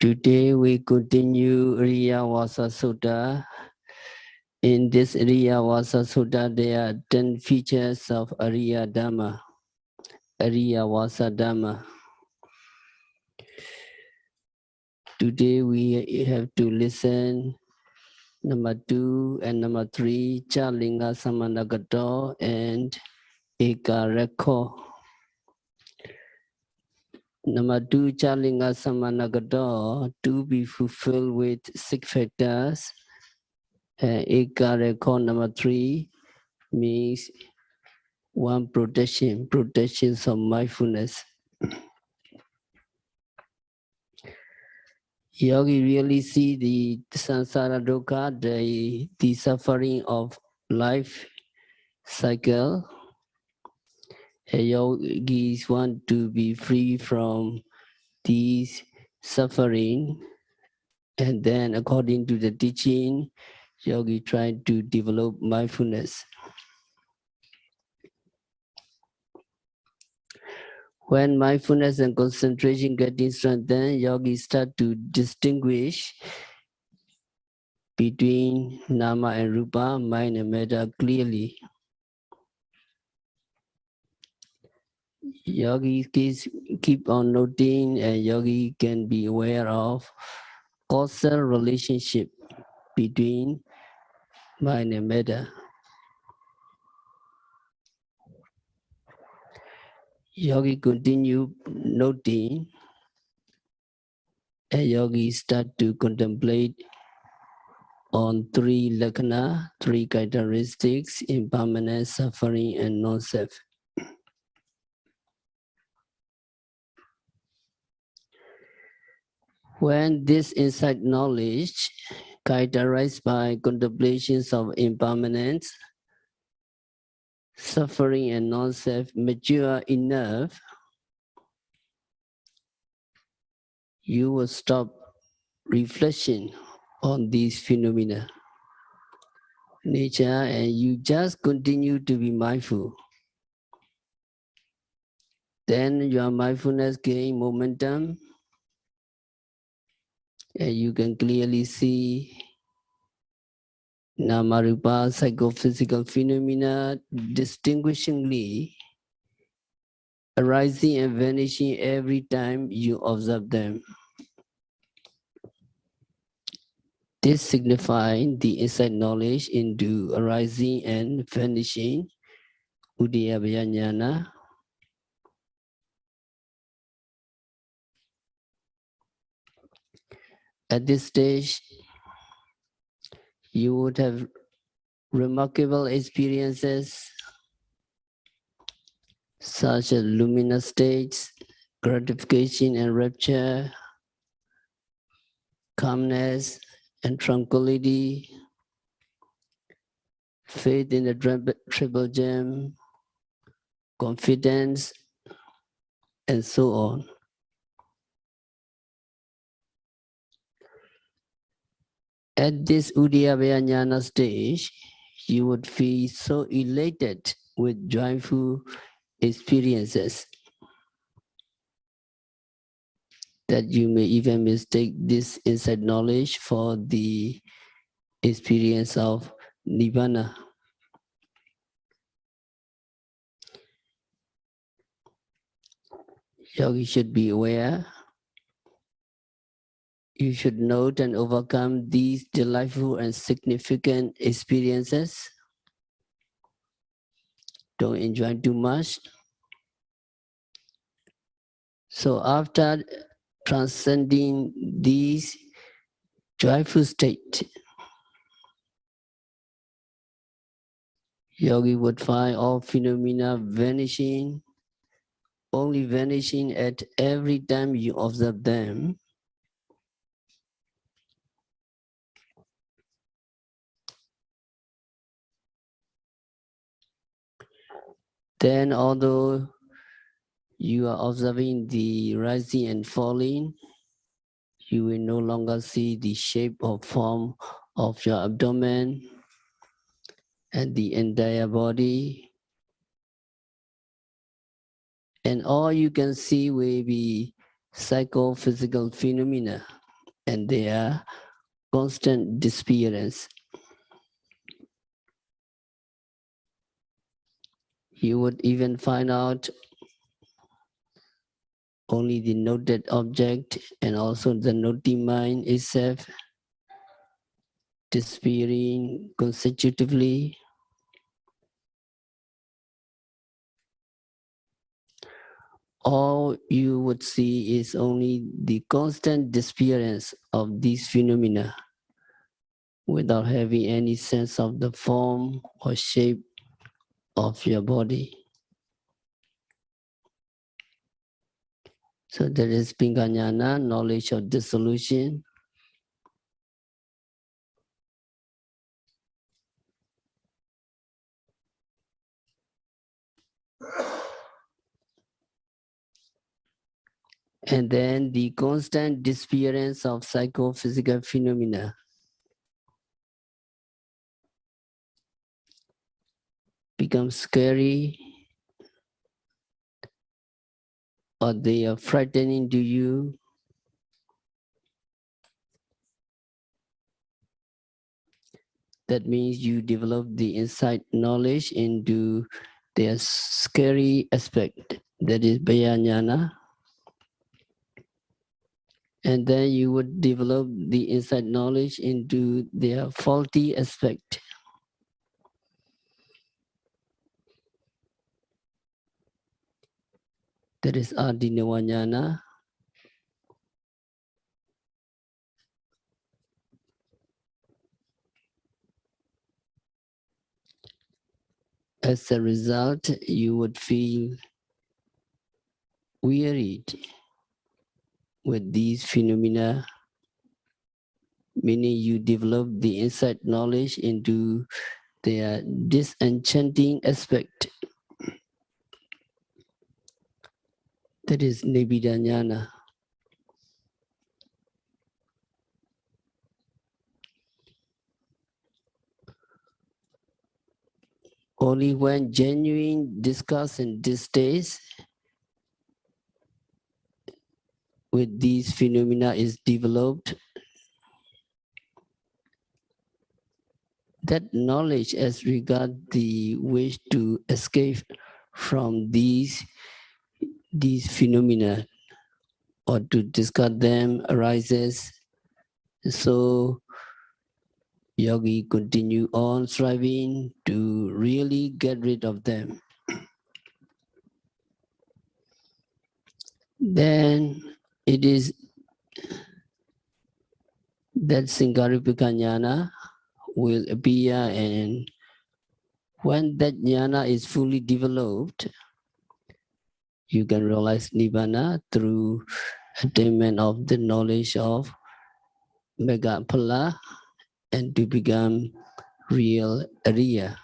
Today we continue Ariyavasa Sutta. In this Ariyavasa Sutta, there are 10 features of Ariya Dhamma, Ariyavasa Dhamma. Today we have to listen number 2 and number 3, Chalinga Samanagato and Ekareko. Number 2, Chalinga Samanagato, to be fulfilled with 6 factors. Ekareko number 3 means one protection of mindfulness. Yogi really see the samsara dukkha, the suffering of life cycle. Yogis want to be free from these suffering, and then according to the teaching, yogi try to develop mindfulness. When mindfulness and concentration getting strengthened, yogis start to distinguish between nama and rupa, mind and matter clearly. Yogis keep on noting, and yogi can be aware of causal relationship between mind and matter. Yogi continue noting, and yogi start to contemplate on 3 lakkhana, 3 characteristics: impermanence, suffering, and non-self. When this insight knowledge, characterized by contemplations of impermanence, suffering, and non-self, mature enough, you will stop reflection on these phenomena, nature, and you just continue to be mindful. Then your mindfulness gain momentum, and you can clearly see Namarupa, psychophysical phenomena distinguishingly arising and vanishing every time you observe them. This signifies the insight knowledge into arising and vanishing, Udiyabhaya Jnana. At this stage, you would have remarkable experiences such as luminous states, gratification and rapture, calmness and tranquility, faith in the triple gem, confidence, and so on. At this Udiyabhaya Jnana stage, you would feel so elated with joyful experiences that you may even mistake this insight knowledge for the experience of Nibbana. Yogi should be aware. You should note and overcome these delightful and significant experiences. Don't enjoy too much. So after transcending these joyful state, yogi would find all phenomena vanishing, only vanishing at every time you observe them. Then, although you are observing the rising and falling, you will no longer see the shape or form of your abdomen and the entire body. And all you can see will be psychophysical phenomena. and their constant disappearance. You would even find out only the noted object and also the noting mind itself disappearing consecutively. All you would see is only the constant disappearance of these phenomena without having any sense of the form or shape of your body. So there is Pinganyana, knowledge of dissolution. And then the constant disappearance of psychophysical phenomena becomes scary, or they are frightening to you. That means you develop the insight knowledge into their scary aspect. That is Bayanyana. And then you would develop the insight knowledge into their faulty aspect. That is Adinavanyana. As a result, you would feel wearied with these phenomena, meaning you develop the insight knowledge into their disenchanting aspect. That is Nibbidanyana. Only when genuine disgust and distaste with these phenomena is developed, that knowledge as regard the wish to escape from these phenomena or to discard them arises. So yogi continue on striving to really get rid of them. Then it is that Sankaripika jnana will appear, and when that jnana is fully developed, you can realize Nibbana through attainment of the knowledge of Megapala and to become real Ariya.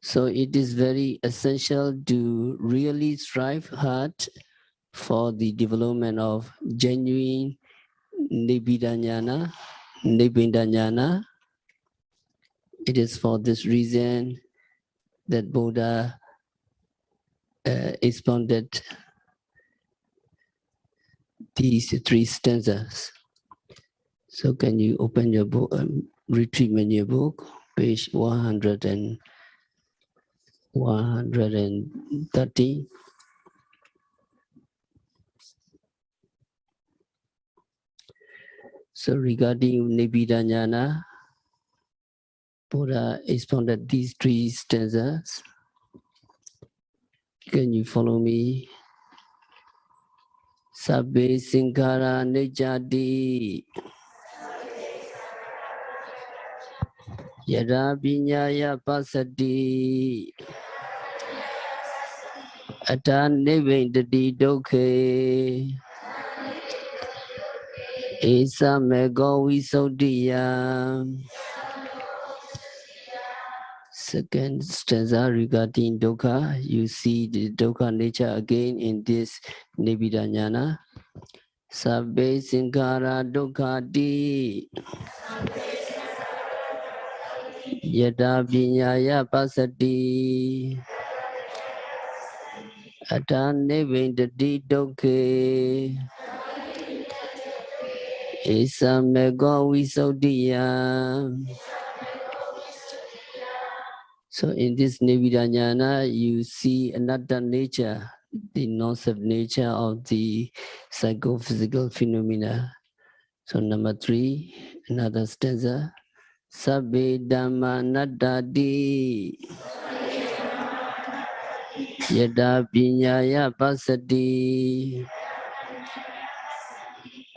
So it is very essential to really strive hard for the development of genuine Nibbidanyana, Nibbidanyana. It is for this reason that Buddha expounded these three stanzas. So can you open your book, retreat menu book, page 130. So regarding Nibbidanyana, Buddha expounded these three stanzas. Can you follow me? Sabbe Singhara Nijjati Yada Vinyaya Pasati Ata Nivendati Dokhe Esa Mego Visodiya. Second stanza regarding dukkha, you see the dukkha nature again in this Nibbidanyana. Sabbe Singhara Dukkhati Yada Vinyaya Pasati Ata Nivendati Dokhe Esa mego visodiya. So in this Nibbidanyana, you see another nature, the non-self nature of the psychophysical phenomena. So number 3, another stanza. Sabbe dhamma naddati yada piñaya pasati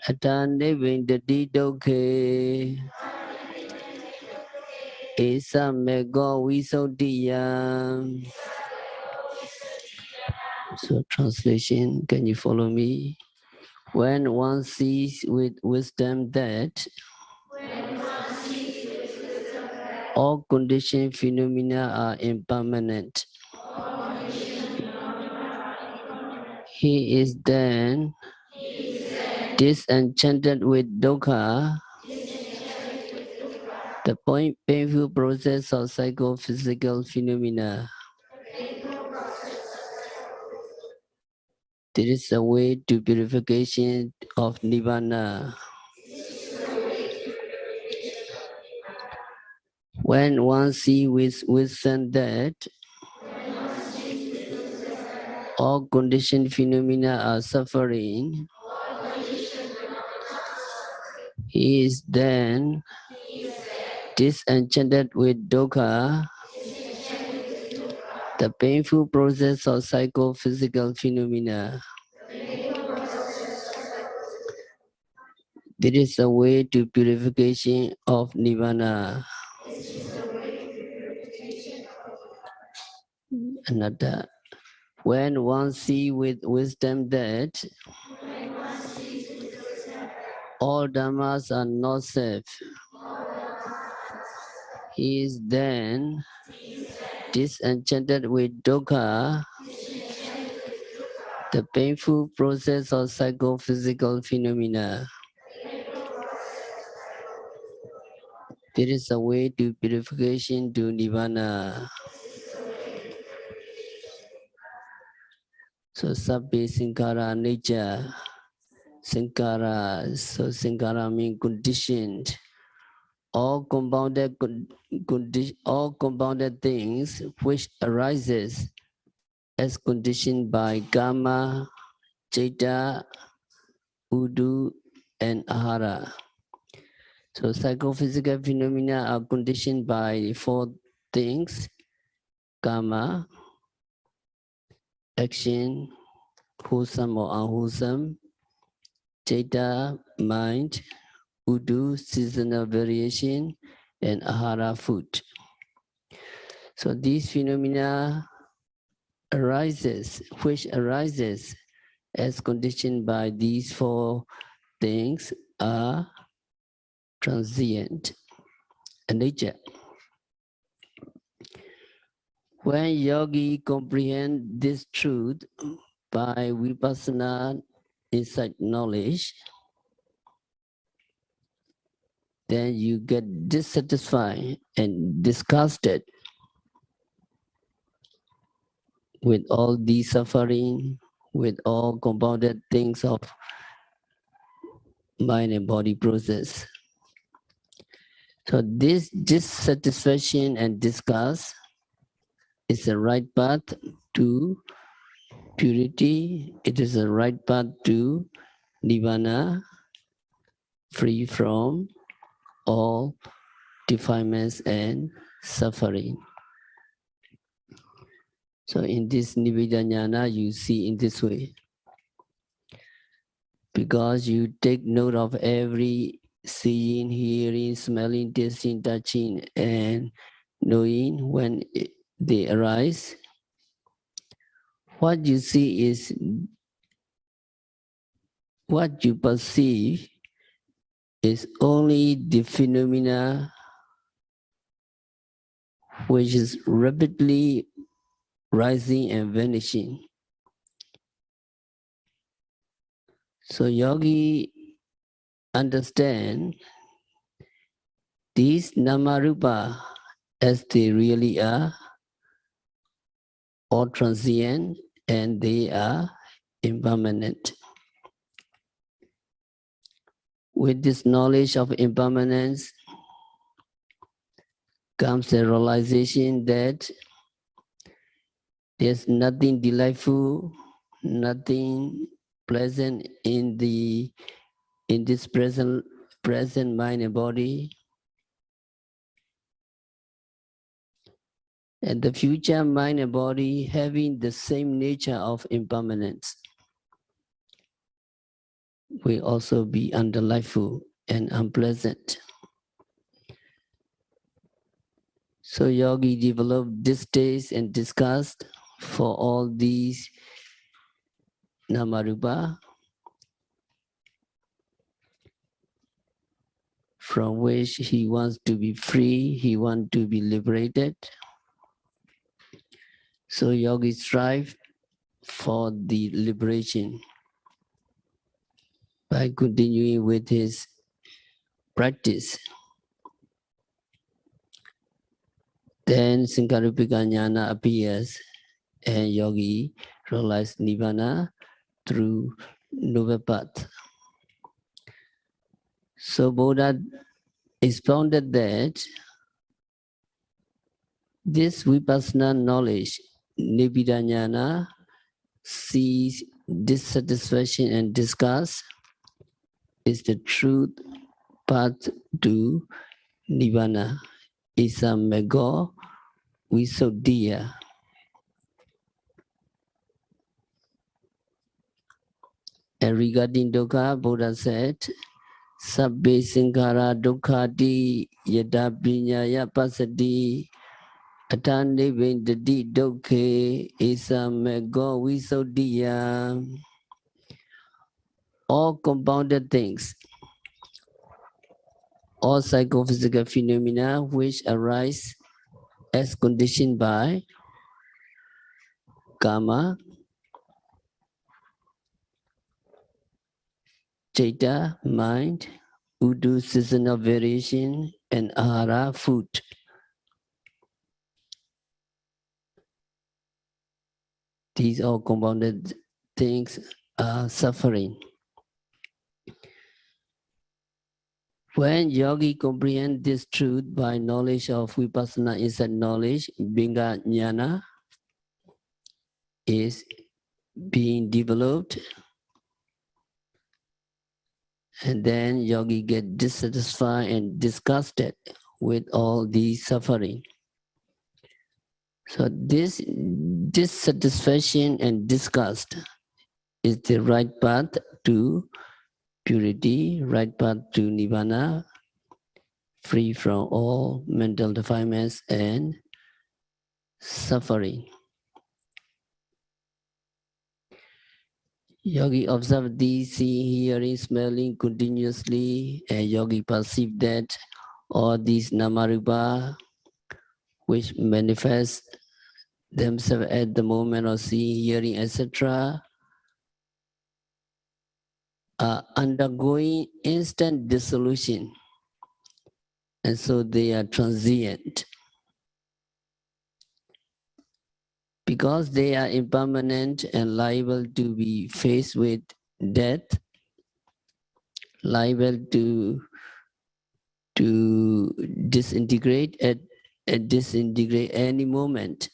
atta nibbindati dukkhe esa mego visodiya. So translation, can you follow me? When one sees with wisdom that all conditioned phenomena are impermanent, he is then disenchanted with dukkha, the painful process of psychophysical phenomena. There is a way to purification of nibbana. When one sees with wisdom that all conditioned phenomena are suffering, he is then disenchanted with dukkha, the painful process of psychophysical phenomena. There is a way to purification of nibbana. Another. When one sees with wisdom that all dhammas are not self, he is then disenchanted with dukkha, the painful process of psychophysical phenomena. There is a way to purification to nibbana. So sabbe sankara nature, sankara, so sankara means conditioned. All compounded things which arises as conditioned by karma, citta, udu, and ahara. So psychophysical phenomena are conditioned by 4 things: karma, action, wholesome or unwholesome; citta, mind; udu, seasonal variation; and ahara, food. So these phenomena which arises as conditioned by these 4 things are transient nature. When yogi comprehend this truth by vipassana insight knowledge, then you get dissatisfied and disgusted with all the suffering, with all compounded things of mind and body process. So this dissatisfaction and disgust is the right path to purity. It is the right path to nibbana, free from all defilements and suffering. So in this Nibbidanyana, you see in this way. Because you take note of every seeing, hearing, smelling, tasting, touching, and knowing when they arise, what you see is what you perceive is only the phenomena which is rapidly rising and vanishing. So yogi understand these namarupa as they really are, all transient, and they are impermanent. With this knowledge of impermanence comes the realization that there's nothing delightful, nothing pleasant in this present mind and body. And the future mind and body having the same nature of impermanence will also be undelightful and unpleasant. So yogi developed distaste and disgust for all these namarupa, from which he wants to be free, he wants to be liberated. So yogi strive for the liberation by continuing with his practice. Then Sankarupika Jnana appears and yogi realized Nibbana through noble path. So Buddha expounded that this vipassana knowledge, Nibbida Jnana, sees dissatisfaction and disgust is the truth path to Nibbana. Isamego Visuddhiya. And regarding dukkha, Buddha said, Sabbe Sankara Dukkhati Yada Pinyaya Pasati Atane Vendati Dukkhe Isamego Visuddhiya. All compounded things, all psychophysical phenomena which arise as conditioned by karma, Chaita, mind, Udu, seasonal variation, and Ahara, food. These all compounded things are suffering. When yogi comprehend this truth by knowledge of vipassana insight knowledge, Binga Jnana is being developed, and then yogi get dissatisfied and disgusted with all these suffering. So this dissatisfaction and disgust is the right path to purity, right path to Nibbana, free from all mental defilements and suffering. Yogi observed these, seeing, hearing, smelling continuously, and yogi perceived that all these namarupa, which manifest themselves at the moment of seeing, hearing, etc., are undergoing instant dissolution, and so they are transient. Because they are impermanent and liable to be faced with death, liable to disintegrate at disintegrate any moment,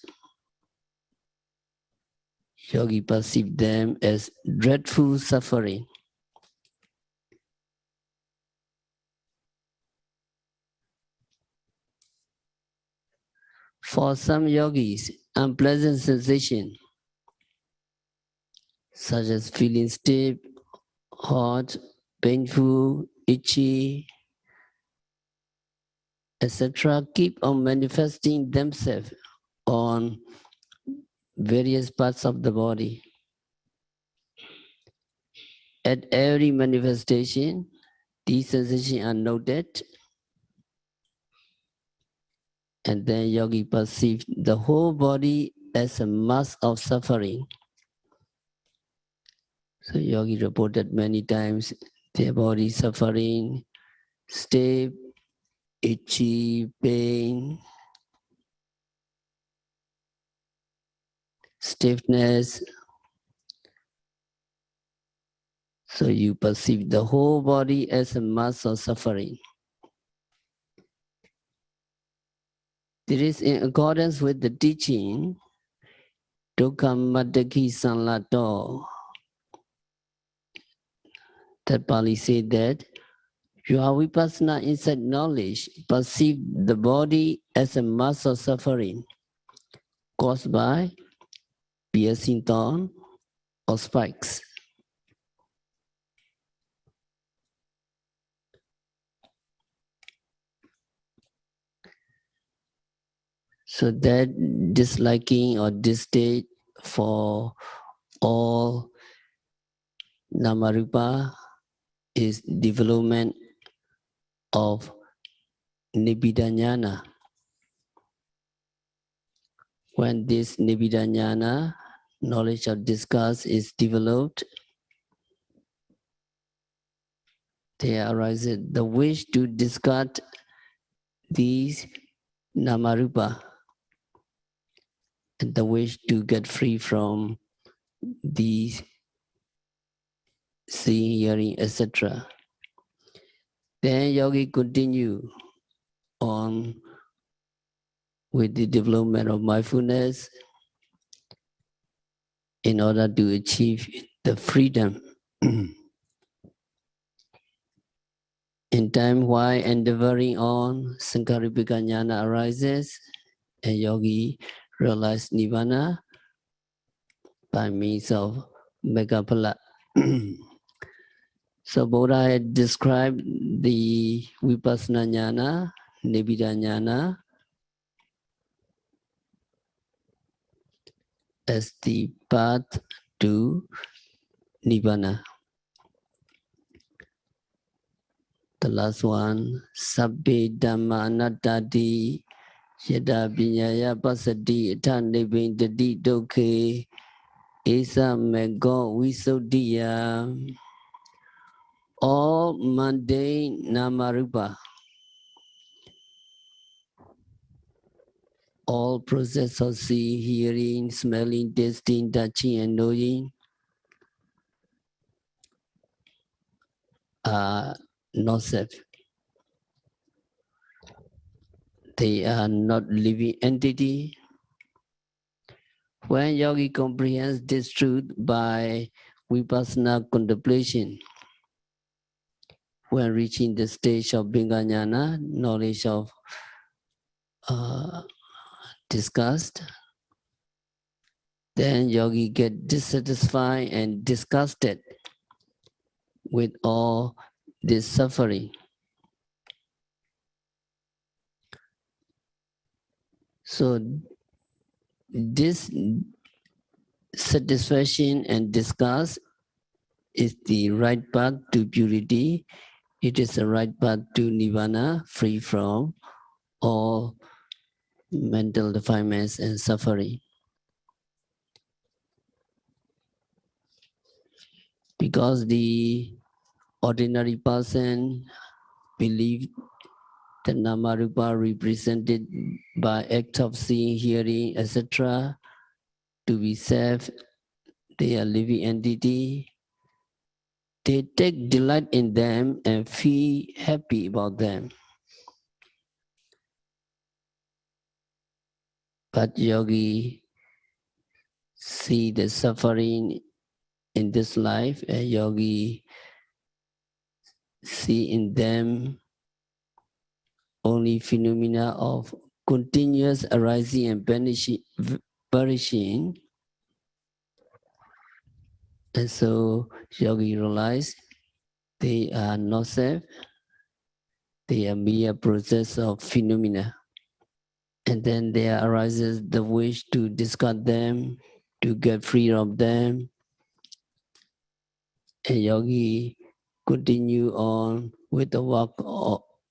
yogi perceive them as dreadful suffering. For some yogis, unpleasant sensation, such as feeling stiff, hot, painful, itchy, etc., keep on manifesting themselves on various parts of the body. At every manifestation, these sensations are noted, and then yogi perceives the whole body as a mass of suffering. So yogi reported many times their body suffering, stiff, itchy, pain, stiffness, So you perceive the whole body as a mass of suffering. This is in accordance with the teaching, Dukkha Madaki Sanlato. That Pali said that your vipassana insight knowledge perceive the body as a mass of suffering caused by piercing thorn or spikes. So that disliking or distaste for all namarupa is development of nibbidanyana. When this nibbidanyana, knowledge of disgust, is developed, there arises the wish to discard these namarupa and the wish to get free from these seeing, hearing, etc. Then yogi continue on with the development of mindfulness in order to achieve the freedom. In time while endeavoring on, Sankaripika Jnana arises and yogi realize Nibbana by means of Megapala. So Buddha had described the Vipassana Jnana, Nibbida Jnana, as the path to Nibbana. The last one, Sabbe Dhamma Anattati Yada Vinyaya Pasati Ita Nibbindati Dukhe Esa Mego Visuddhiya. All mundane namarupa, all process of seeing, hearing, smelling, tasting, touching, and knowing are not self. They are not living entity. When yogi comprehends this truth by vipassana contemplation, when reaching the stage of Bhingajnana, knowledge of disgust, then yogi get dissatisfied and disgusted with all this suffering. So this satisfaction and disgust is the right path to purity. It is the right path to Nibbana, free from all mental defilements and suffering. Because the ordinary person believes the Namarupa represented by act of seeing, hearing, etc. to be self, they are living entity. They take delight in them and feel happy about them. But yogi see the suffering in this life, and yogi see in them only phenomena of continuous arising and perishing. And so yogi realize they are not self, they are mere process of phenomena. And then there arises the wish to discard them, to get free of them. And yogi continue on with the work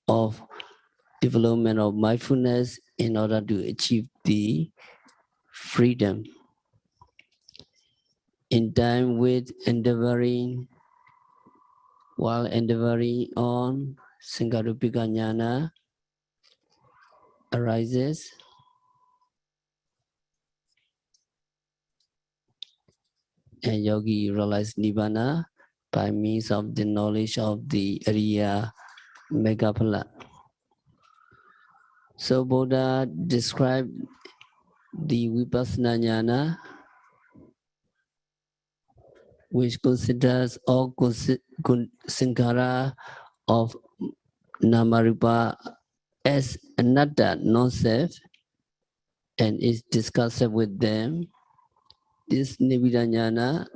of development of mindfulness in order to achieve the freedom. In time with endeavoring, while endeavoring on, Sankarupika Jnana arises. And yogi realize Nibbana by means of the knowledge of the Ariya Megaphala. So Buddha described the Vipassana Jnana, which considers all sankhara of Namarupa as anatta, non-self, and is discussed with them. This Nibbida Jnana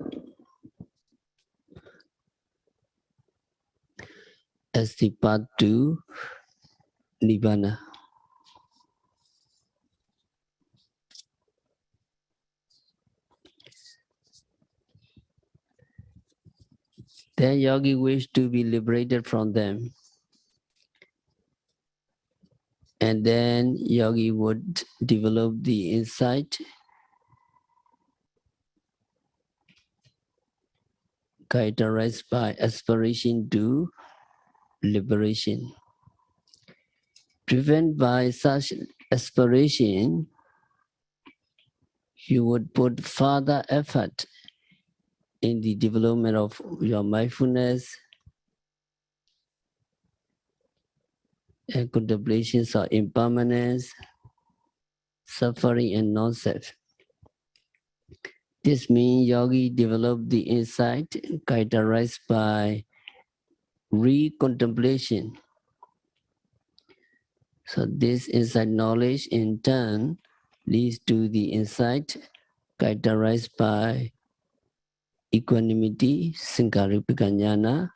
as the path to Nibbana. Then yogi wished to be liberated from them. And then yogi would develop the insight characterized by aspiration to liberation. Driven by such aspiration, you would put further effort in the development of your mindfulness and contemplations of impermanence, suffering, and non-self. This means yogi developed the insight characterized by re-contemplation. So this insight knowledge in turn leads to the insight characterized by equanimity, Sankaripika Jnana.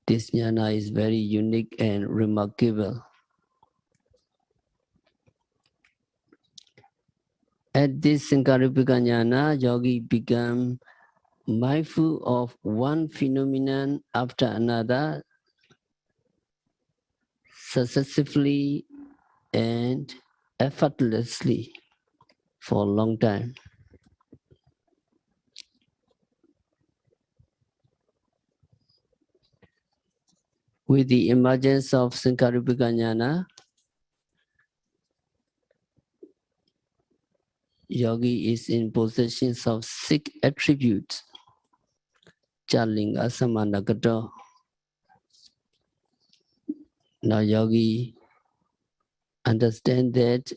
This jnana is very unique and remarkable. At this Sankaripika Jnana, yogi become mindful of one phenomenon after another successively and effortlessly for a long time. With the emergence of Sankaripika Jnana, yogi is in possession of 6 attributes. Chalinga Samanagato. Now yogi understand that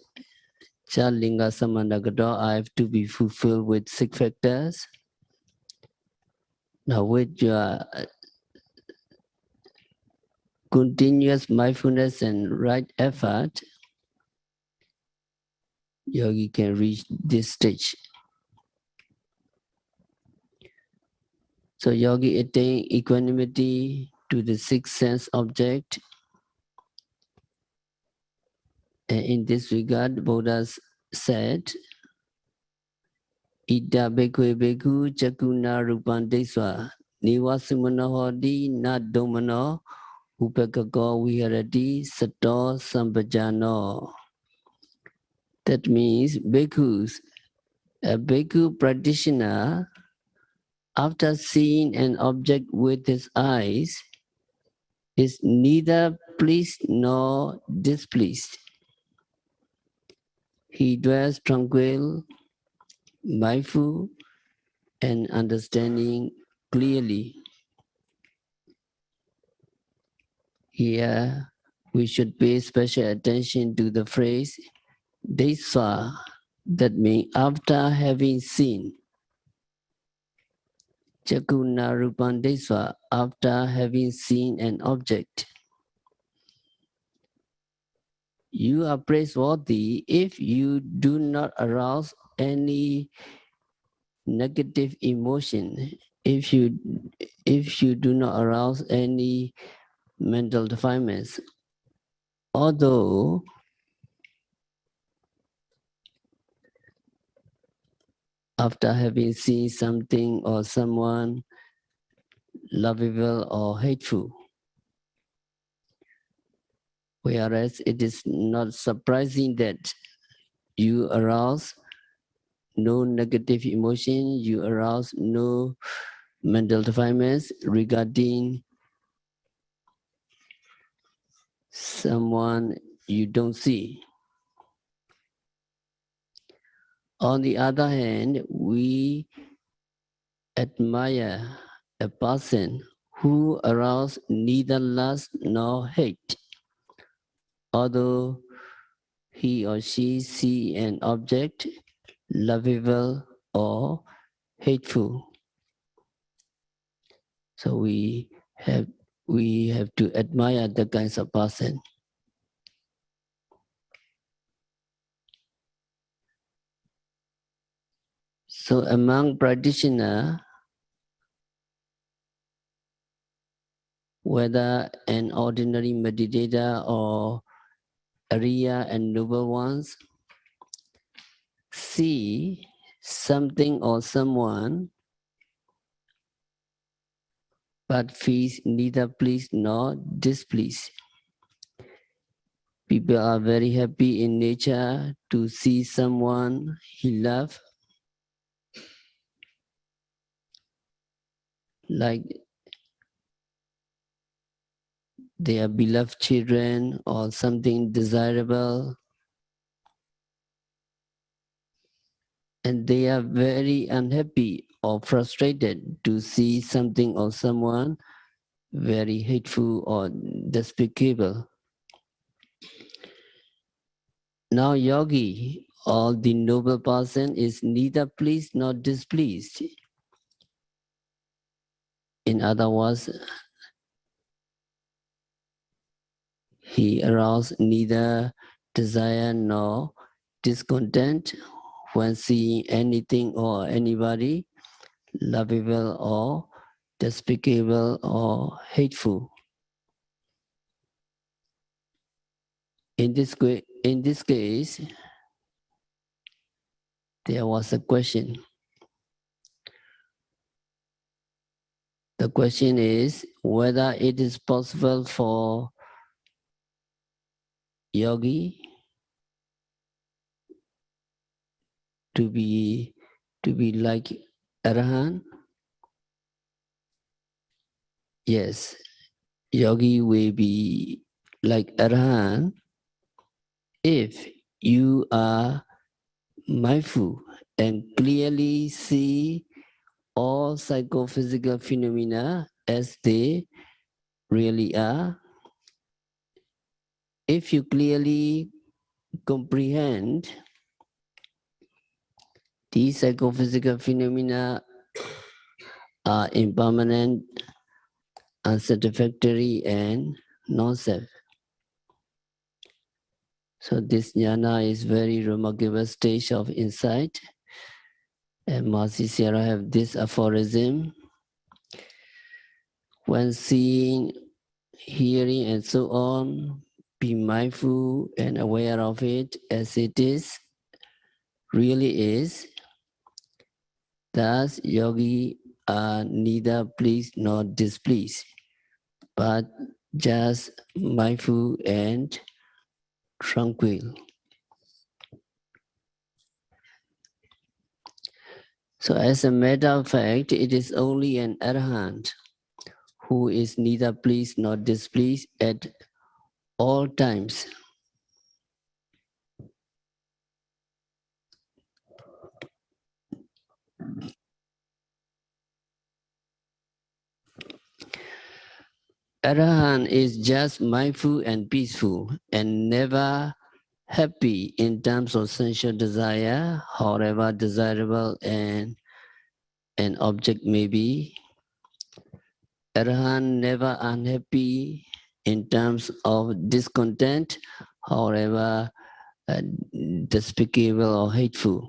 Chalinga Samanagato I have to be fulfilled with 6 factors. Now with your continuous mindfulness and right effort, yogi can reach this stage. So yogi attain equanimity to the 6 sense object. And in this regard, Buddha said, Ida bhekkhve bhikkhu chakuna rupandeswa niwa sumano hodi na domano upekako viharati sato sambhajano. That means bhikkhus, a bhikkhu practitioner, after seeing an object with his eyes, is neither pleased nor displeased. He dwells tranquil, mindful, and understanding clearly. Here, we should pay special attention to the phrase desva, that means after having seen. Chakuna rupan desva, after having seen an object. You are praiseworthy if you do not arouse any negative emotion, if you do not arouse any mental defilements. Although after having seen something or someone lovable or hateful, whereas it is not surprising that you arouse no negative emotion, you arouse no mental defilements regarding someone you don't see. On the other hand, we admire a person who arouses neither lust nor hate, although he or she see an object lovable or hateful. So we have to admire the kinds of person. So among practitioners, whether an ordinary meditator or Ariya and noble ones, see something or someone but feels neither pleased nor displeased. People are very happy in nature to see someone he loves, like their beloved children or something desirable, and they are very unhappy or frustrated to see something or someone very hateful or despicable. Now yogi or the noble person is neither pleased nor displeased. In other words, he arouses neither desire nor discontent when seeing anything or anybody lovable or despicable or hateful. In this case, there was a question. The question is whether it is possible for yogi to be like Arahant. Yes, yogi will be like Arahant if you are mindful and clearly see all psychophysical phenomena as they really are. If you clearly comprehend these psychophysical phenomena are impermanent, unsatisfactory, and non-self. So this jnana is very remarkable stage of insight. And Mahasi Sierra have this aphorism: when seeing, hearing, and so on, be mindful and aware of it as it is, really is. Thus, yogi are neither pleased nor displeased, but just mindful and tranquil. So as a matter of fact, it is only an arahant who is neither pleased nor displeased at all times. Arahant is just mindful and peaceful and never happy in terms of sensual desire, however desirable an object may be. Arahant never unhappy in terms of discontent, however despicable or hateful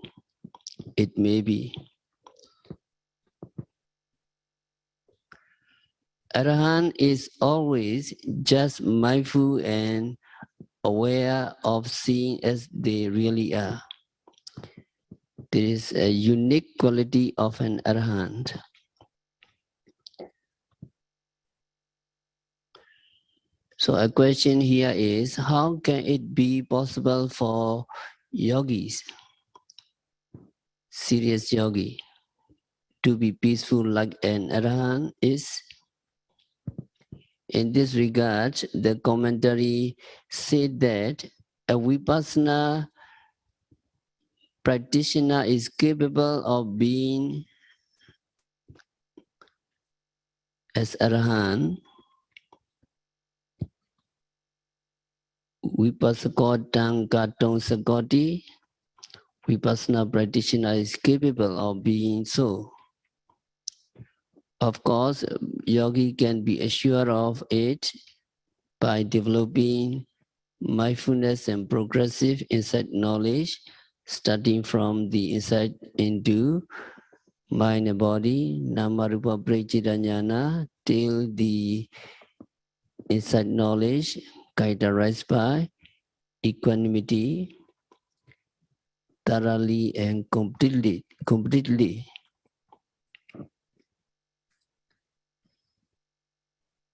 it may be. Arahant is always just mindful and aware of seeing as they really are. There is a unique quality of an Arahant. So a question here is, how can it be possible for yogis, serious yogi, to be peaceful like an Arahant is? In this regard, the commentary said that a Vipassana practitioner is capable of being as Arahant, Vipassako Tang Katong Sakoti, Vipassana practitioner is capable of being so. Of course, yogi can be assured of it by developing mindfulness and progressive insight knowledge, starting from the insight into mind and body, Namarupa Prajnana, till the insight knowledge characterized by equanimity, thoroughly and completely.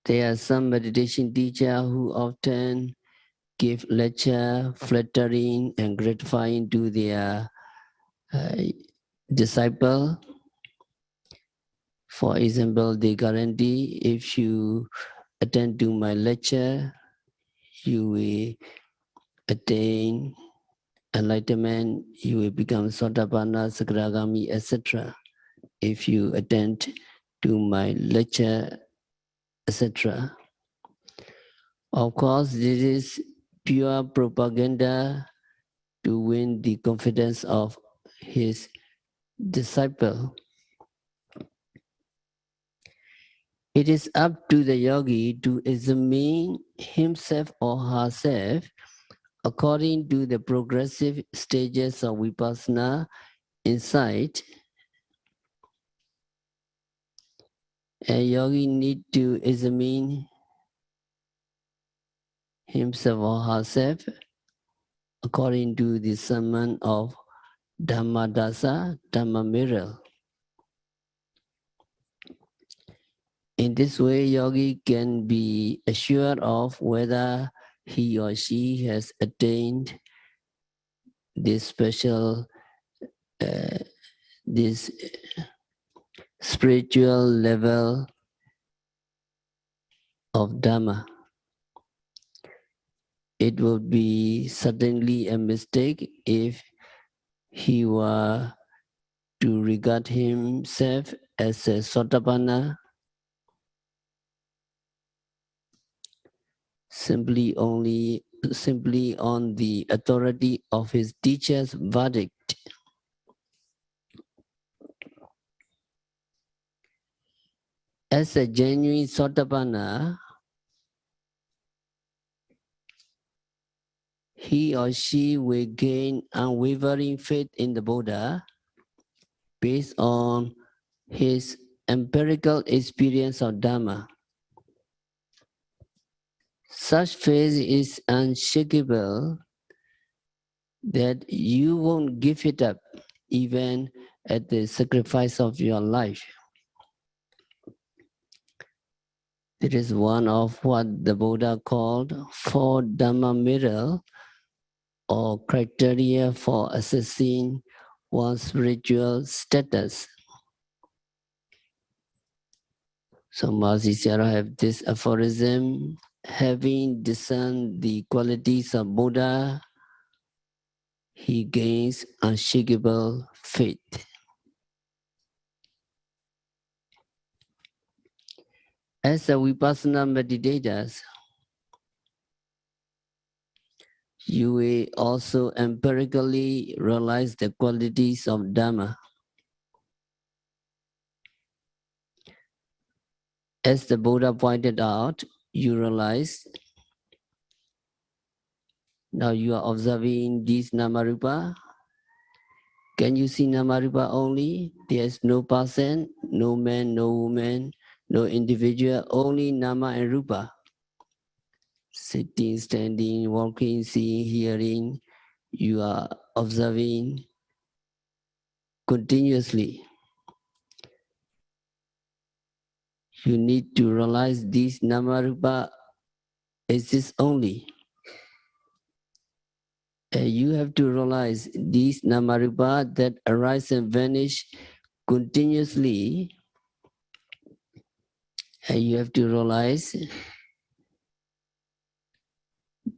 There are some meditation teachers who often give lecture flattering and gratifying to their disciple. For example, they guarantee if you attend to my lecture, you will attain enlightenment, you will become Sotapanna, Sagragami, etc. If you attend to my lecture, etc. Of course, this is pure propaganda to win the confidence of his disciple. It is up to the yogi to examine himself or herself according to the progressive stages of vipassana insight. A yogi need to examine himself or herself according to the sermon of Dhammadasa, Dhamma mirror. In this way, yogi can be assured of whether he or she has attained this special, this spiritual level of Dhamma. It would be certainly a mistake if he were to regard himself as a Sotapanna simply on the authority of his teacher's verdict. As a genuine Sotapanna, he or she will gain unwavering faith in the Buddha based on his empirical experience of Dhamma. Such faith is unshakable that you won't give it up even at the sacrifice of your life. It is one of what the Buddha called four Dhamma mirror, or criteria for assessing one's spiritual status. So Mahasi Sayadaw have this aphorism: having discerned the qualities of Buddha, he gains unshakable faith. As a Vipassana meditators, you will also empirically realize the qualities of Dhamma. As the Buddha pointed out, you realize now you are observing these Namarupa. Can you see Namarupa only? There is no person, no man, no woman, no individual, only Nama and Rupa. Sitting, standing, walking, seeing, hearing, you are observing continuously. You need to realize these Namarupa exist only. You have to realize these Namarupa that arise and vanish continuously. You have to realize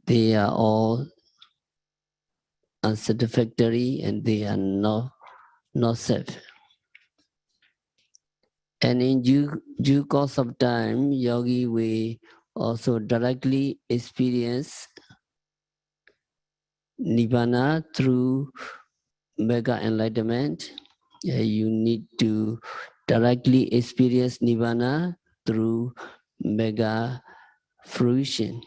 they are all unsatisfactory and they are not safe. And in due course of time, yogi will also directly experience Nibbana through mega enlightenment. You need to directly experience Nibbana through mega fruition.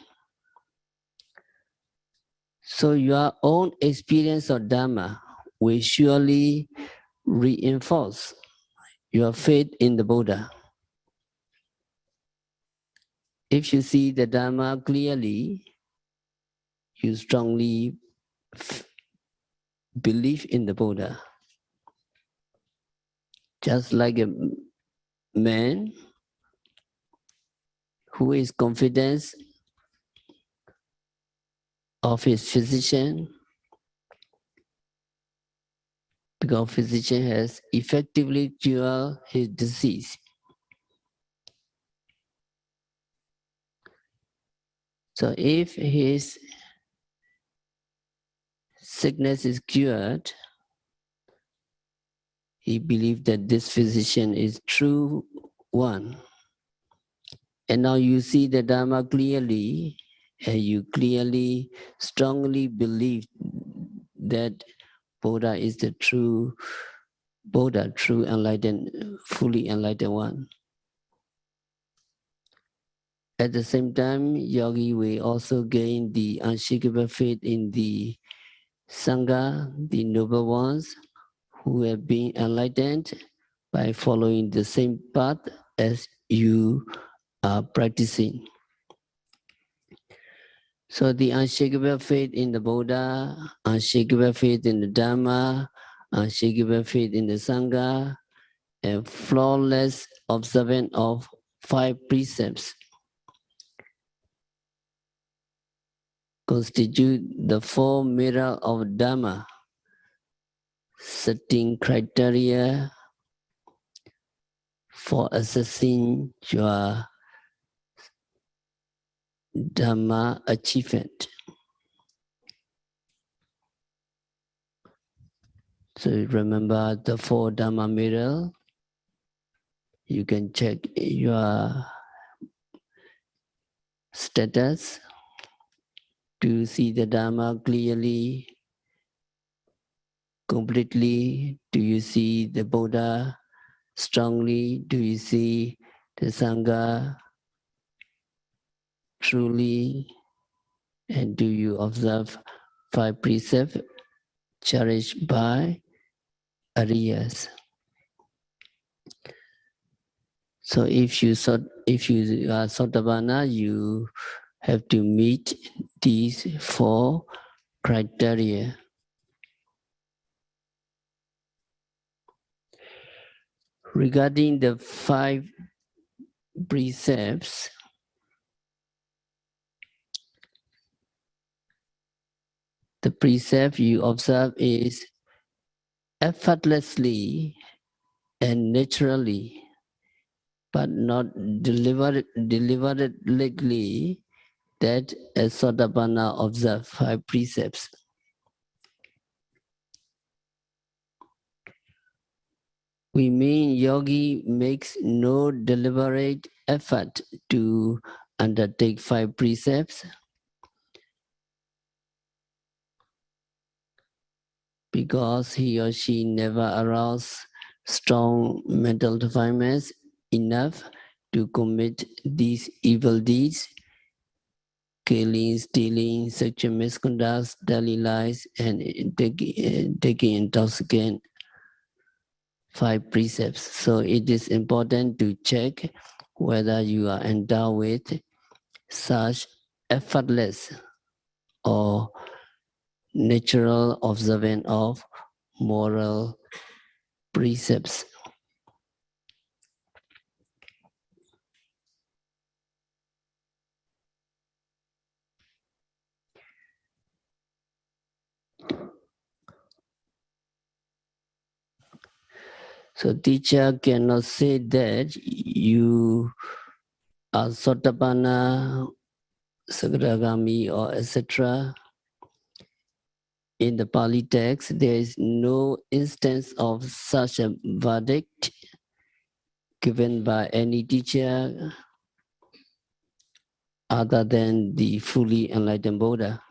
So your own experience of Dhamma will surely reinforce your faith in the Buddha. If you see the Dhamma clearly, you strongly believe in the Buddha. Just like a man who is confident of his physician, because physician has effectively cured his disease. So if his sickness is cured, he believes that this physician is true one. And now you see the Dhamma clearly, and you clearly, strongly believe that Buddha is the true Buddha, true enlightened, fully enlightened one. At the same time, yogi will also gain the unshakable faith in the Sangha, the noble ones, who have been enlightened by following the same path as you are practicing. So the unshakable faith in the Buddha, unshakable faith in the Dhamma, unshakable faith in the Sangha, and flawless observance of 5 precepts constitute the 4 mirrors of Dhamma, setting criteria for assessing your Dhamma achievement. So remember the 4 Dhamma mirrors. You can check your status to see the Dhamma clearly, completely. Do you see the Buddha strongly? Do you see the Sangha truly? And do you observe 5 precepts cherished by Ariyas? So if you are Sotapanna, you have to meet these 4 criteria. Regarding the 5 precepts, the precept you observe is effortlessly and naturally, but not deliberately, that a Sotapanna observe 5 precepts. We mean yogi makes no deliberate effort to undertake 5 precepts because he or she never aroused strong mental defilements enough to commit these evil deeds, killing, stealing, sexual misconduct, daily lies, and taking intoxicant. 5 precepts. So it is important to check whether you are endowed with such effortless or natural observance of moral precepts. So teacher cannot say that you are Sotapanna, Sagragami, or etc. In the Pali text, there is no instance of such a verdict. given by any teacher other than the fully enlightened Buddha.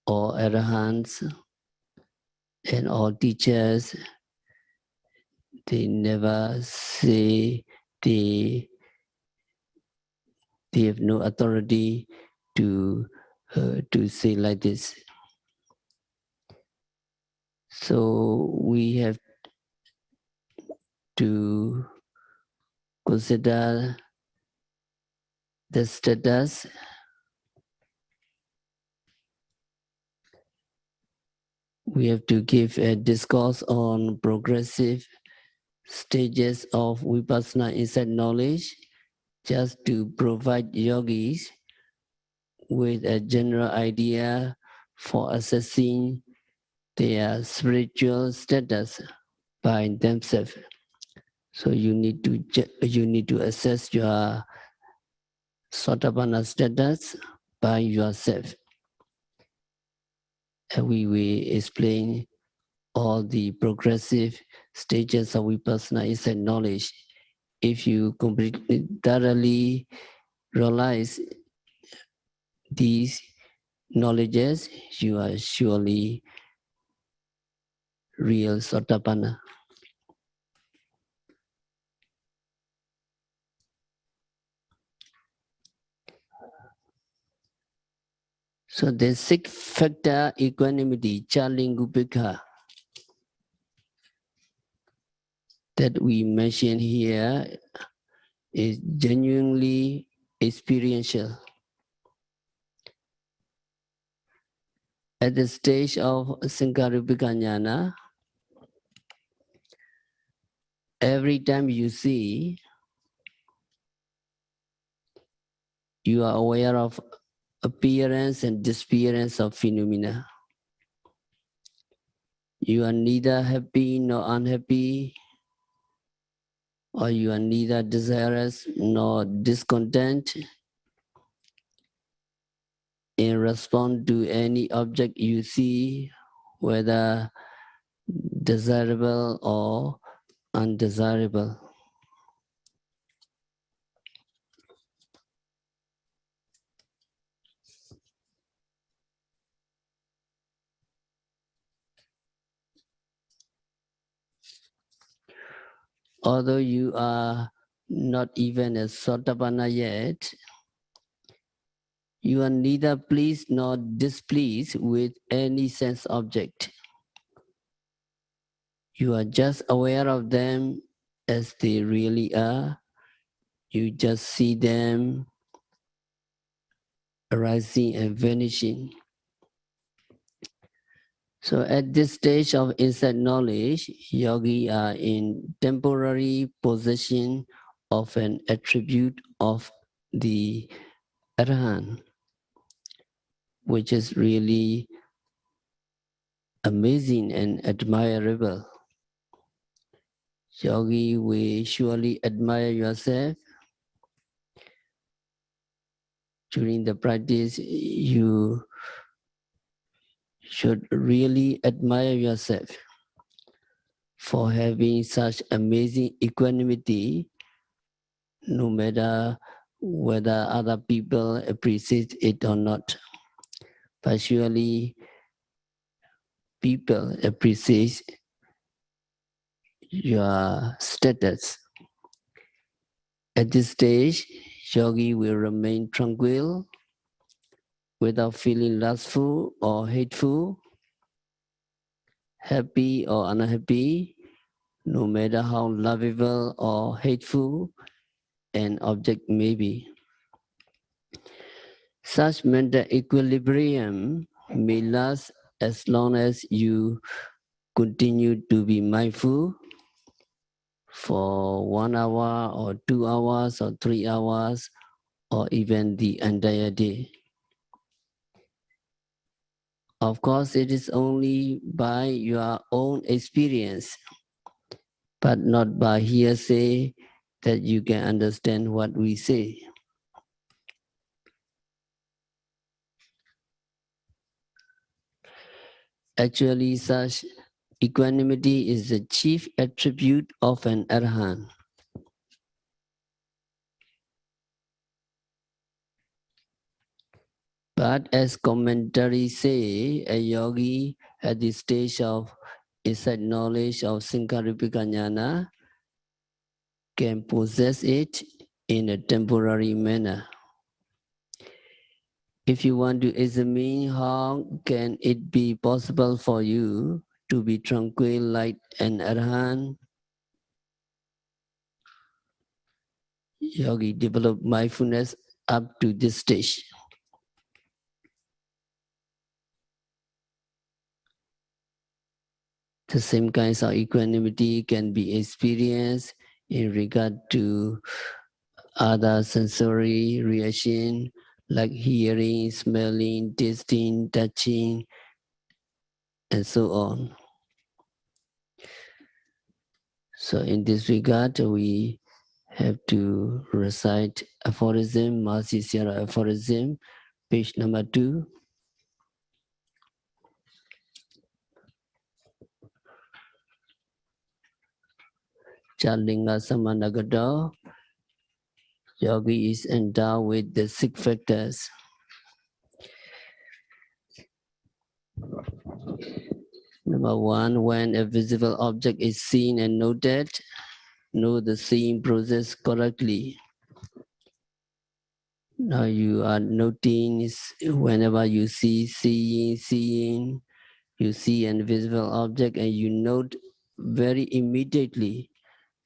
All arahants and all teachers, they never say they have no authority to say like this. So we have to consider the status we have to give a discourse on progressive stages of Vipassana insight knowledge just to provide yogis with a general idea for assessing their spiritual status by themselves. So you need to assess your Sotapanna status by yourself. And we will explain all the progressive stages of Vipassana insight knowledge. If you completely thoroughly realize these knowledges, you are surely real Sotapanna. So the sixth factor, equanimity, Chalingupika, that we mention here is genuinely experiential. At the stage of Sankarupika Jnana, every time you see, you are aware of appearance and disappearance of phenomena. You are neither happy nor unhappy, or you are neither desirous nor discontent in response to any object you see, whether desirable or undesirable. Although you are not even a Sotapanna yet, you are neither pleased nor displeased with any sense object. You are just aware of them as they really are. You just see them arising and vanishing. So at this stage of insight knowledge, yogi are in temporary possession of an attribute of the Arahant, which is really amazing and admirable. Yogi, we surely admire yourself. During the practice, you should really admire yourself for having such amazing equanimity, no matter whether other people appreciate it or not. But surely people appreciate your status. At this stage, yogi will remain tranquil without feeling lustful or hateful, happy or unhappy, no matter how lovable or hateful an object may be. Such mental equilibrium may last as long as you continue to be mindful for 1 hour or 2 hours or 3 hours or even the entire day. Of course, it is only by your own experience, but not by hearsay, that you can understand what we say. Actually, such equanimity is the chief attribute of an arahant. But as commentaries say, a yogi at the stage of insight knowledge of Sankaripika Jnana can possess it in a temporary manner. If you want to examine how can it be possible for you to be tranquil like an arahant, yogi develop mindfulness up to this stage. The same kinds of equanimity can be experienced in regard to other sensory reaction like hearing, smelling, tasting, touching, and so on. So in this regard, we have to recite aphorism, Mahasi Sierra aphorism, page number 2. Chalinga Samanagado, yogi is endowed with the 6 factors. Number 1, when a visible object is seen and noted, know the seeing process correctly. Now you are noting whenever you seeing, you see an visible object and you note very immediately.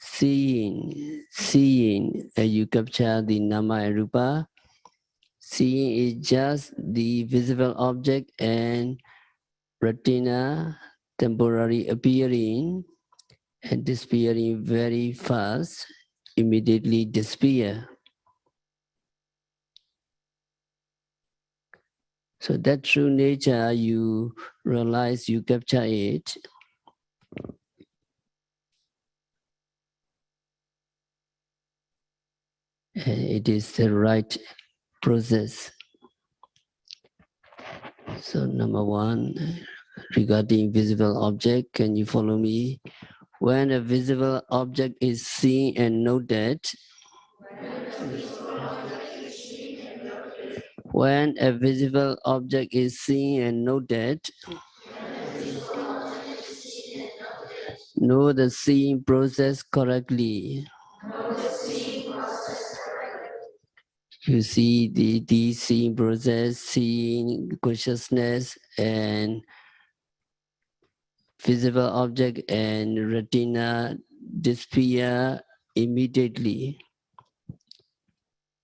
Seeing, and you capture the nama and rupa. Seeing is just the visible object and retina temporary appearing and disappearing very fast, immediately disappear. So that true nature, you realize you capture it. And it is the right process. So number 1, regarding visible object, can you follow me? When a visible object is seen and noted, when a visible object is seen and noted, know the seeing process correctly. You see the seeing process, seeing consciousness and visible object and retina disappear immediately.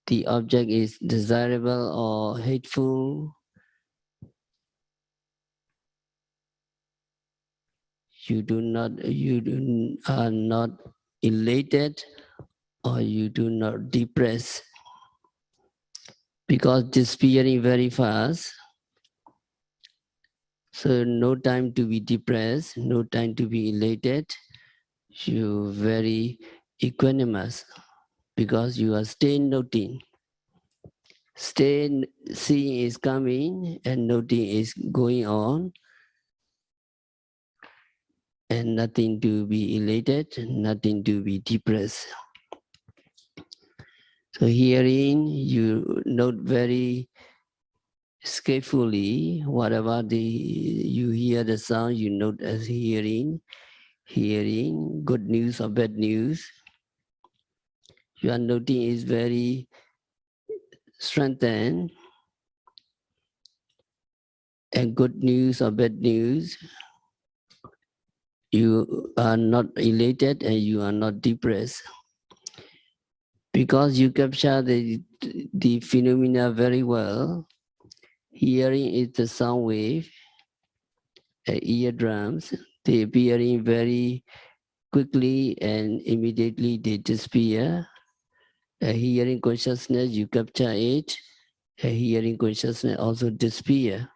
The object is desirable or hateful. You are not elated or you do not depressed. Because disappearing very fast, so no time to be depressed, no time to be elated. You very equanimous because you are staying noting. Stay seeing is coming and noting is going on, and nothing to be elated, nothing to be depressed. So hearing, you note very skillfully whatever you hear the sound, you note as hearing, good news or bad news. Your noting is very strengthened, and good news or bad news, you are not elated and you are not depressed. Because you capture the phenomena very well. Hearing is the sound wave, eardrums, they appearing very quickly and immediately they disappear. Hearing consciousness, you capture it. Hearing consciousness also disappear.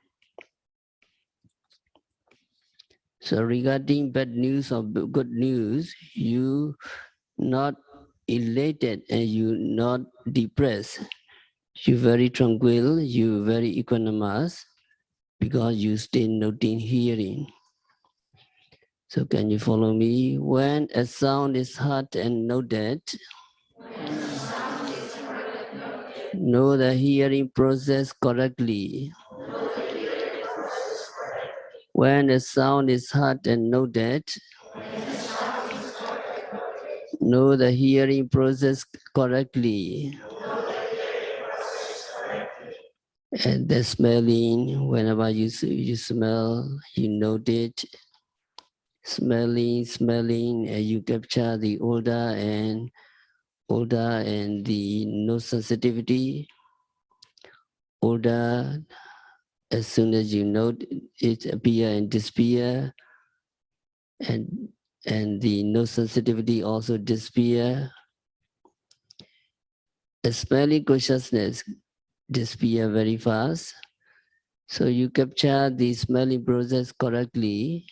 So regarding bad news or good news, you not elated and you not depressed. You very tranquil, you very equanimous. because you stay noting hearing. So can you follow me? When a sound is heard and noted, know the hearing process correctly. When a sound is heard and noted, know the hearing process correctly. And the smelling, whenever you smell, you note it. Smelling, and you capture the odor and the nose sensitivity. Odor, as soon as you note it appear and disappear, and the nose sensitivity also disappear. The smelling consciousness disappear very fast. So you capture the smelling process correctly.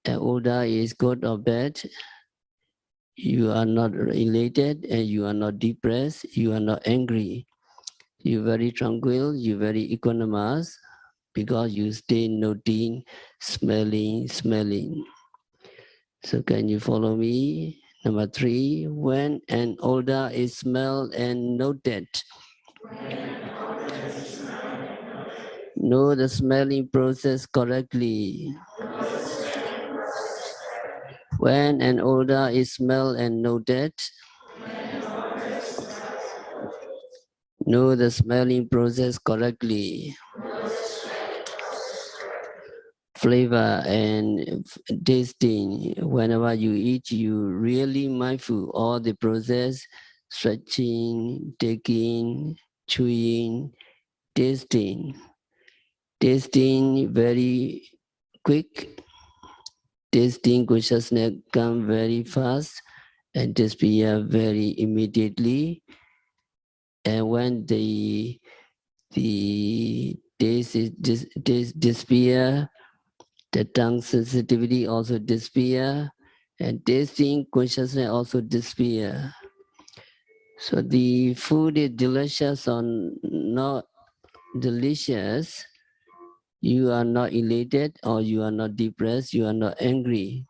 The odor is good or bad. You are not elated and you are not depressed. You are not angry. You're very tranquil. You're very equanimous because you stay noting, smelling. So can you follow me? Number 3, when an odor is smelled and noted, know the smelling process correctly. When an odor is smelled and noted, know the smelling process correctly. Flavor and tasting, whenever you eat, you really mindful all the process, stretching, taking, chewing, tasting. Tasting very quick, tasting consciousness come very fast and disappear very immediately. And when the taste is disappear, the tongue sensitivity also disappear, and tasting consciousness also disappear. So the food is delicious or not delicious, you are not elated or you are not depressed, you are not angry.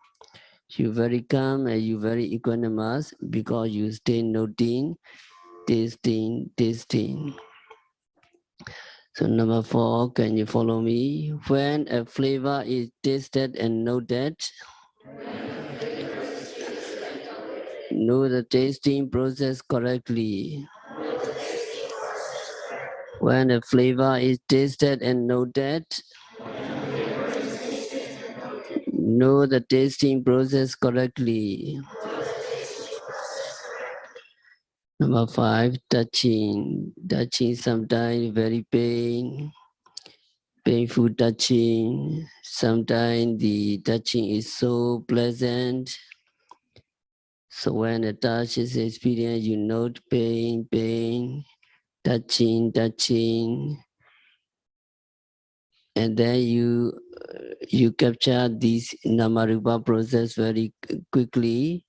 You very calm and you very equanimous because you stay noting, tasting. So number 4, can you follow me? When a flavor is tasted and noted, know the tasting process correctly. When a flavor is tasted and noted, know the tasting process correctly. Number 5, touching. Touching sometimes very painful touching. Sometimes the touching is so pleasant. So when a touch is experienced, you note pain, touching, and then you capture this namarupa process very quickly,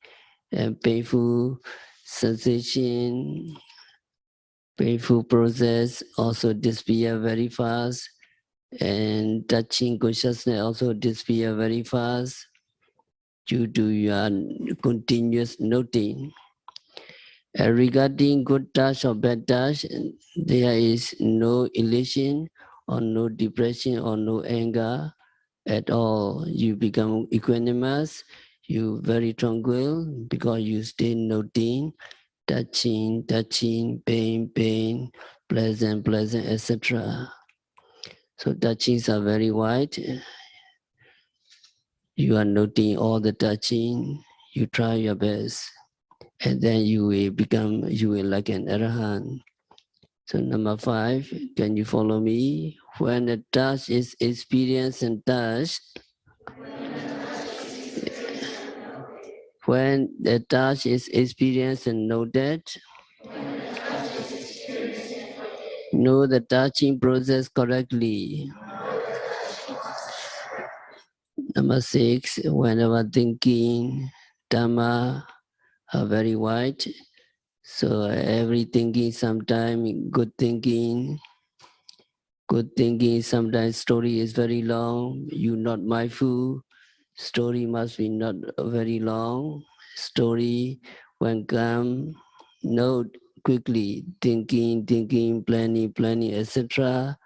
and painful sensation, painful process also disappear very fast, and touching consciousness also disappear very fast due to your continuous noting. Regarding good touch or bad touch, there is no elation or no depression or no anger at all. You become equanimous, you very tranquil because you stay noting, touching, pain, pleasant, etc. So touchings are very wide. You are noting all the touching, you try your best, and then you will like an arahant. So number 5, can you follow me? When a touch is experienced and touched, when the touch is experienced and noted, know the touching process correctly. Number 6, whenever thinking, Dhamma are very wide. So every thinking, sometime good thinking, Good thinking, sometimes story is very long, you not mindful. Story must be not very long. Story, when come, note quickly, thinking, planning, etc.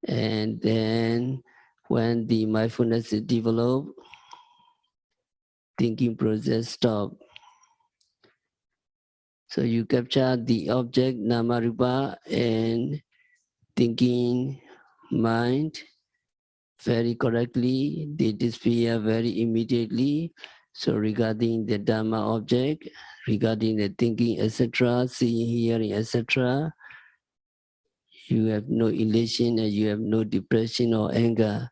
And then when the mindfulness is developed, thinking process stop. So you capture the object, Namarupa, and thinking mind very correctly, they disappear very immediately. So regarding the Dharma object, regarding the thinking, etc., seeing, hearing, etc., you have no elation and you have no depression or anger.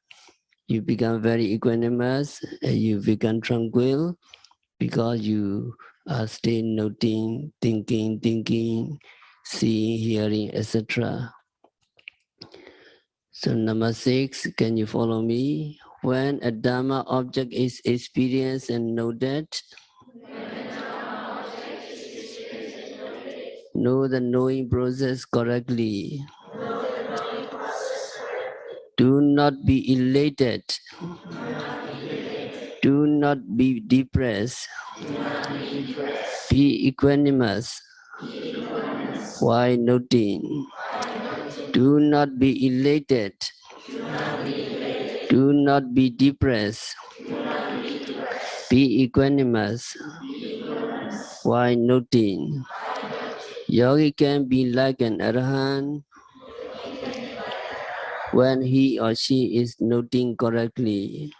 You become very equanimous and you become tranquil because you are still noting, thinking, seeing, hearing, etc. So number 6, can you follow me? When a Dharma object is experienced and noted, know the knowing process correctly. Do not be elated. Do not be depressed. Be equanimous. Why noting? Do not be elated. Do not be depressed. Be equanimous. Why noting? Yogi can be like an arahant when he or she is noting correctly.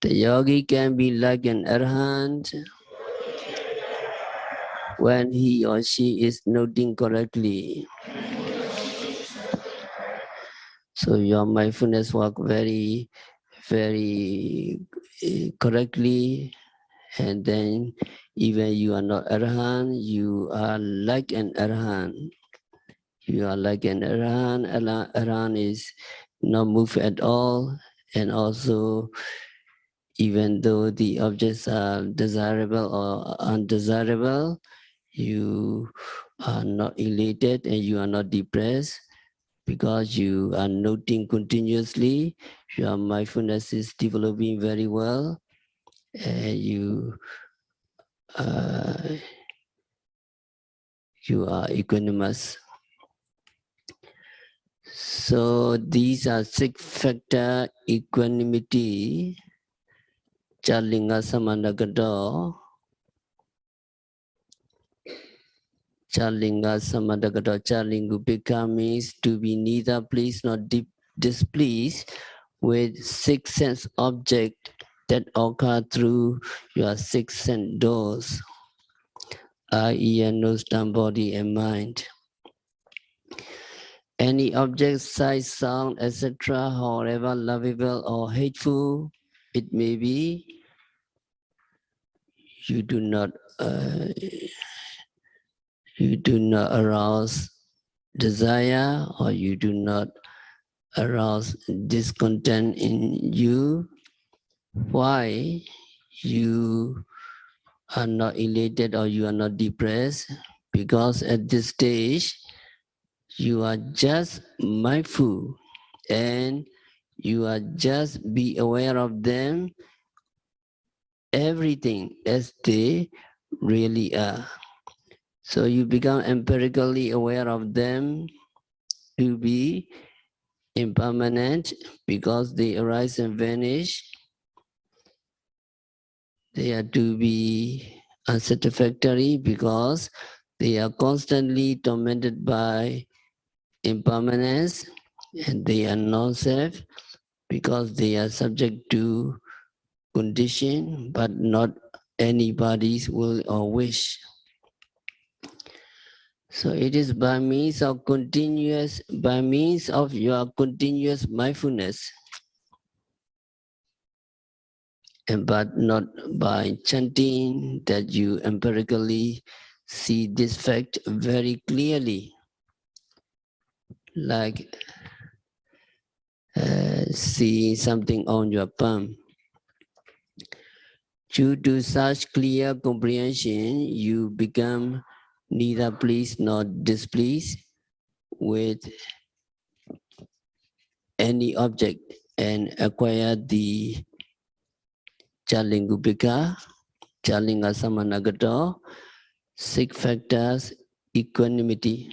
The yogi can be like an arahant when he or she is noting correctly. So your mindfulness work very, very correctly, and then even you are not arahant, you are like an arahant. You are like an arahant. Arahant is not moved at all, and also even though the objects are desirable or undesirable, you are not elated and you are not depressed because you are noting continuously. Your mindfulness is developing very well, and uh, you are equanimous. So these are 6 factor equanimity. Chalinga samanagado. Chalinga samadagata chalingupika means to be neither pleased nor displeased with 6 sense object that occur through your 6 sense doors, eye, ear, nose, tongue, body, and mind. Any object, size, sound, etc., however lovable or hateful it may be, you do not arouse desire, or you do not arouse discontent in you. Why you are not elated or you are not depressed? Because at this stage you are just mindful and you are just be aware of them, everything as they really are. So you become empirically aware of them to be impermanent because they arise and vanish. They are to be unsatisfactory because they are constantly tormented by impermanence, and they are non-self because they are subject to condition but not anybody's will or wish. So it is by means of your continuous mindfulness, and but not by chanting, that you empirically see this fact very clearly, like seeing something on your palm. Due to such clear comprehension, you become neither pleased nor displeased, with any object and acquire the Chalingupika, Chalinga Samanagato, 6 factors, equanimity.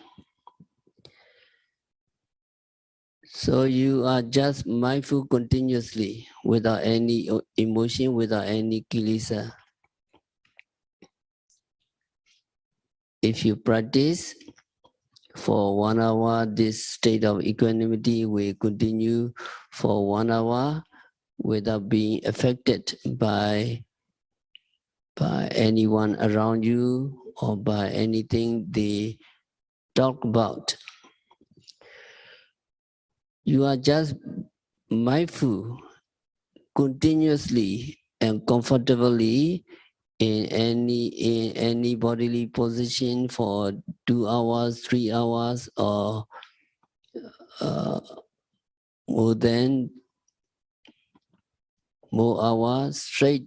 So you are just mindful continuously without any emotion, without any kilesa. If you practice for 1 hour, this state of equanimity will continue for 1 hour without being affected by anyone around you or by anything they talk about. You are just mindful continuously and comfortably in any bodily position for 2 hours, 3 hours, or more hours straight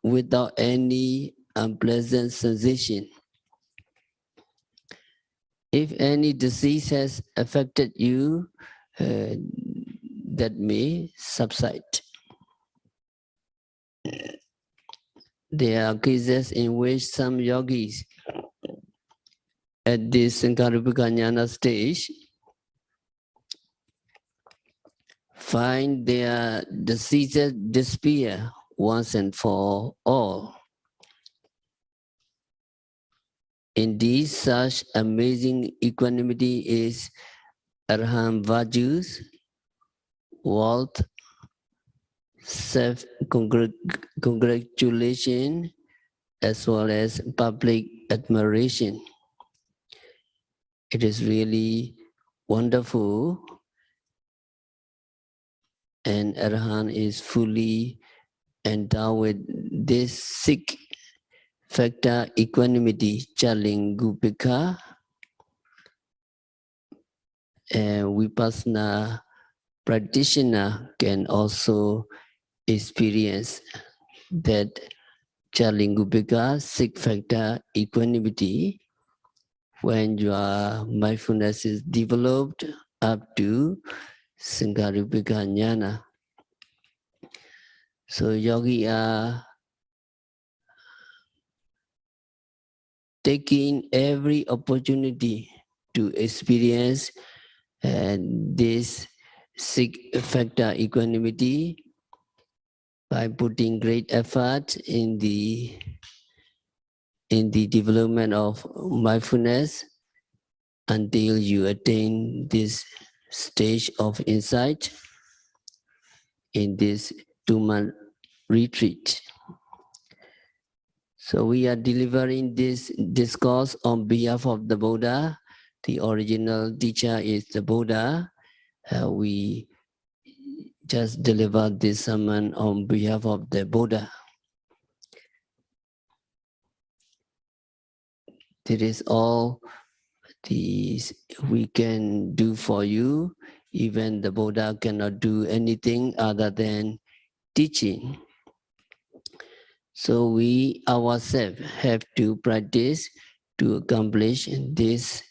without any unpleasant sensation. If any disease has affected you, that may subside. There are cases in which some yogis at this Sankarupika Jnana stage find their diseases disappear once and for all. Indeed, such amazing equanimity is Arahant virtues, wealth, self-congratulation, as well as public admiration. It is really wonderful, and Arahant is fully endowed with this 6 factor equanimity, Chalingupika, and Vipassana practitioner can also experience that Chalingupika 6 factor equanimity when your mindfulness is developed up to Sankarupika Jnana. So yogi are taking every opportunity to experience this 6 factor equanimity by putting great effort in the development of mindfulness until you attain this stage of insight in this 2-month retreat. So we are delivering this discourse on behalf of the Buddha. The original teacher is the Buddha. We just delivered this sermon on behalf of the Buddha. That is all we can do for you. Even the Buddha cannot do anything other than teaching. So we ourselves have to practice to accomplish this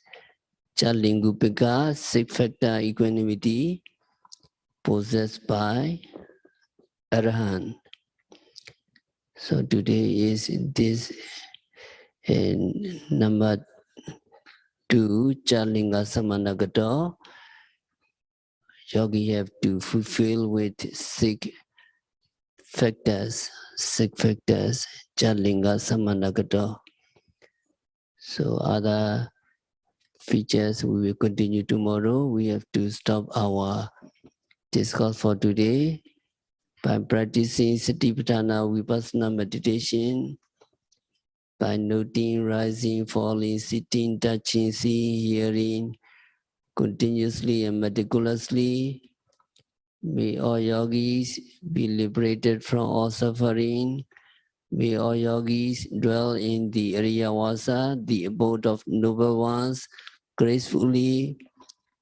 Chalingupika 6-factor equanimity possessed by Arahant. So today is this number 2, Chalinga Samanagato. Yogi have to fulfill with 6 factors, Chalinga Samanagato. So other features we will continue tomorrow. We have to stop our discourse for today by practicing Satipatthana Vipassana meditation, by noting, rising, falling, sitting, touching, seeing, hearing, continuously and meticulously. May all yogis be liberated from all suffering. May all yogis dwell in the Ariyavasa, the abode of noble ones, gracefully.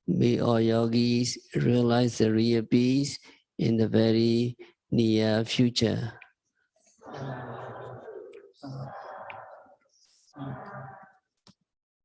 May all yogis realize the real peace in the very near future.